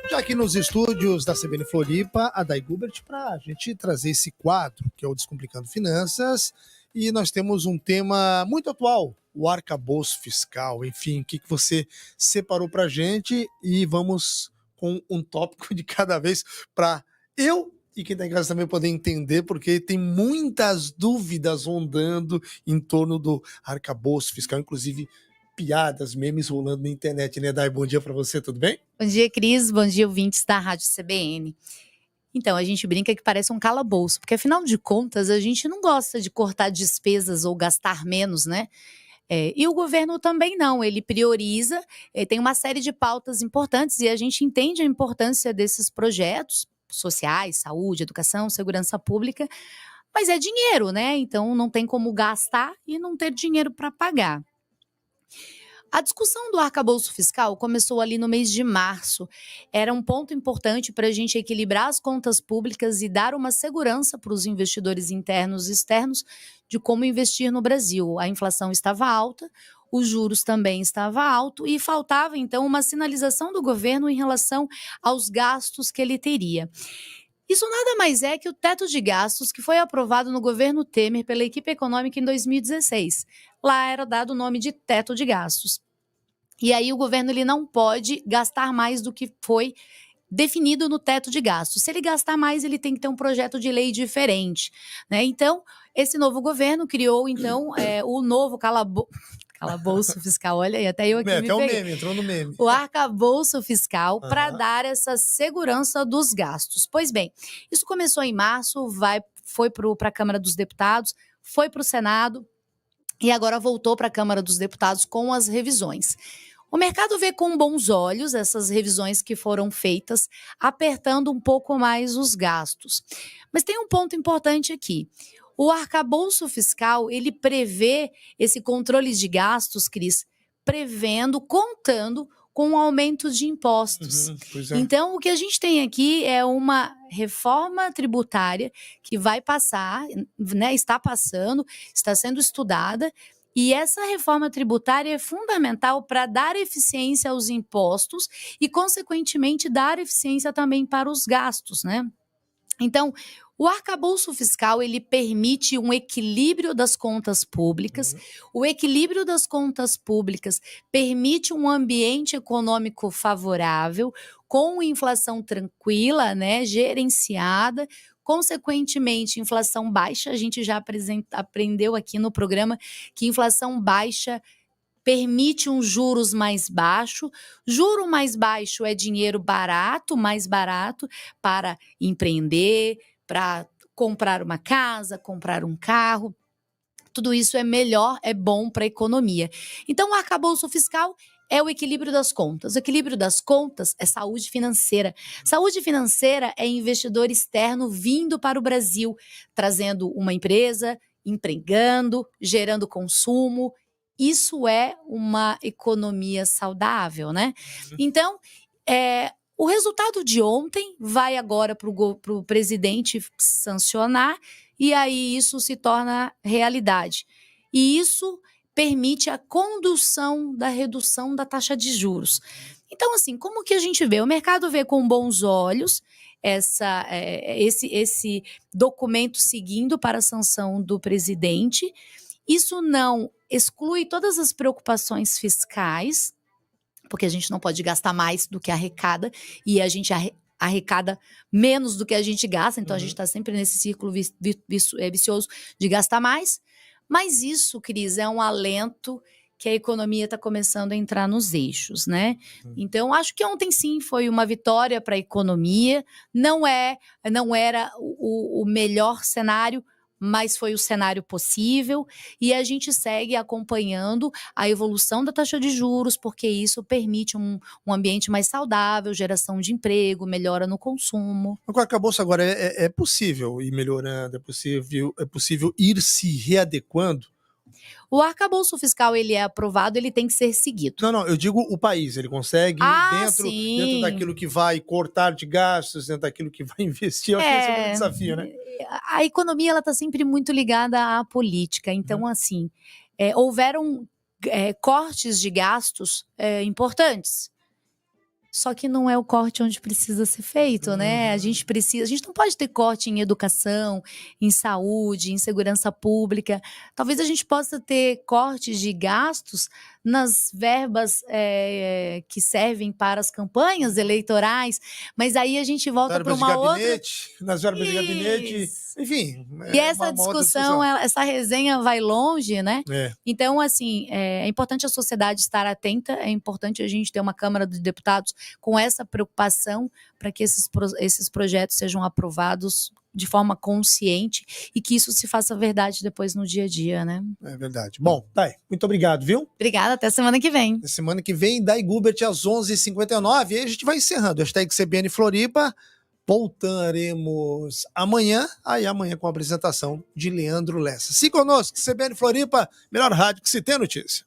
Já aqui nos estúdios da CBN Floripa, a Day Gubert, para a gente trazer esse quadro, que é o Descomplicando Finanças, e nós temos um tema muito atual, o arcabouço fiscal. Enfim, o que você separou para a gente, e vamos com um tópico de cada vez para eu e quem está em casa também poder entender, porque tem muitas dúvidas rondando em torno do arcabouço fiscal, inclusive piadas, memes rolando na internet, né, Day? Bom dia para você, tudo bem? Bom dia, Cris. Bom dia, ouvintes da Rádio CBN. Então, a gente brinca que parece um calabouço, porque afinal de contas, a gente não gosta de cortar despesas ou gastar menos, né? E o governo também não, ele prioriza, tem uma série de pautas importantes e a gente entende a importância desses projetos sociais, saúde, educação, segurança pública, mas é dinheiro, né? Então não tem como gastar e não ter dinheiro para pagar. A discussão do arcabouço fiscal começou ali no mês de março. Era um ponto importante para a gente equilibrar as contas públicas e dar uma segurança para os investidores internos e externos de como investir no Brasil. A inflação estava alta, os juros também estavam altos e faltava, então, uma sinalização do governo em relação aos gastos que ele teria. Isso nada mais é que o teto de gastos que foi aprovado no governo Temer pela equipe econômica em 2016. Lá era dado o nome de teto de gastos. E aí o governo ele não pode gastar mais do que foi definido no teto de gastos. Se ele gastar mais, ele tem que ter um projeto de lei diferente, né? Então, esse novo governo criou, então, o novo calabouço fiscal. Olha aí, até eu aqui me Até o peguei. meme, entrou no meme. O arcabouço fiscal para dar essa segurança dos gastos. Pois bem, isso começou em março, foi para a Câmara dos Deputados, foi para o Senado, e agora voltou para a Câmara dos Deputados com as revisões. O mercado vê com bons olhos essas revisões que foram feitas, apertando um pouco mais os gastos. Mas tem um ponto importante aqui. O arcabouço fiscal, ele prevê esse controle de gastos, Cris, contando com o aumento de impostos. Pois é. Então, o que a gente tem aqui é uma reforma tributária que vai passar, né, está passando, está sendo estudada, e essa reforma tributária é fundamental para dar eficiência aos impostos e, consequentemente, dar eficiência também para os gastos, né? Então, o arcabouço fiscal, ele permite um equilíbrio das contas públicas. O equilíbrio das contas públicas permite um ambiente econômico favorável, com inflação tranquila, né, gerenciada. Consequentemente, inflação baixa. A gente já aprendeu aqui no programa que inflação baixa permite um juros mais baixo. Juro mais baixo é dinheiro barato, mais barato para empreender, para comprar uma casa, comprar um carro. Tudo isso é melhor, é bom para a economia. Então, o arcabouço fiscal é o equilíbrio das contas. O equilíbrio das contas é saúde financeira. Saúde financeira é investidor externo vindo para o Brasil, trazendo uma empresa, empregando, gerando consumo. Isso é uma economia saudável, né? Então, o resultado de ontem vai agora para o presidente sancionar, e aí isso se torna realidade. E isso permite a condução da redução da taxa de juros. Então, assim, como que a gente vê? O mercado vê com bons olhos esse documento seguindo para a sanção do presidente. Isso não exclui todas as preocupações fiscais, porque a gente não pode gastar mais do que arrecada, e a gente arrecada menos do que a gente gasta, então a gente está sempre nesse círculo vicioso de gastar mais. Mas isso, Cris, é um alento que a economia está começando a entrar nos eixos, né? Então, acho que ontem sim foi uma vitória para a economia. Não era o melhor cenário, mas foi o cenário possível, e a gente segue acompanhando a evolução da taxa de juros, porque isso permite um ambiente mais saudável, geração de emprego, melhora no consumo. Com o arcabouço agora é possível ir melhorando, é possível ir se readequando? O arcabouço fiscal, ele é aprovado, ele tem que ser seguido. Não, eu digo o país, ele consegue dentro daquilo que vai cortar de gastos, dentro daquilo que vai investir. Eu acho que esse é o grande desafio, né? A economia, ela está sempre muito ligada à política, então assim, houveram cortes de gastos importantes. Só que não é o corte onde precisa ser feito, né? A gente não pode ter corte em educação, em saúde, em segurança pública. Talvez a gente possa ter cortes de gastos nas verbas que servem para as campanhas eleitorais, mas aí a gente volta para uma outra... Nas verbas de gabinete, Isso. enfim. E essa discussão, essa resenha vai longe, né? Então, assim, é importante a sociedade estar atenta, é importante a gente ter uma Câmara de Deputados com essa preocupação para que esses projetos sejam aprovados de forma consciente e que isso se faça verdade depois no dia a dia, né? É verdade. Bom, Day, muito obrigado, viu? Obrigada, até semana que vem. Na semana que vem, Day Gubert às 11h59. E aí a gente vai encerrando. Hashtag CBN Floripa. Voltaremos amanhã com a apresentação de Leandro Lessa. Siga conosco, CBN Floripa, melhor rádio que se tem notícia.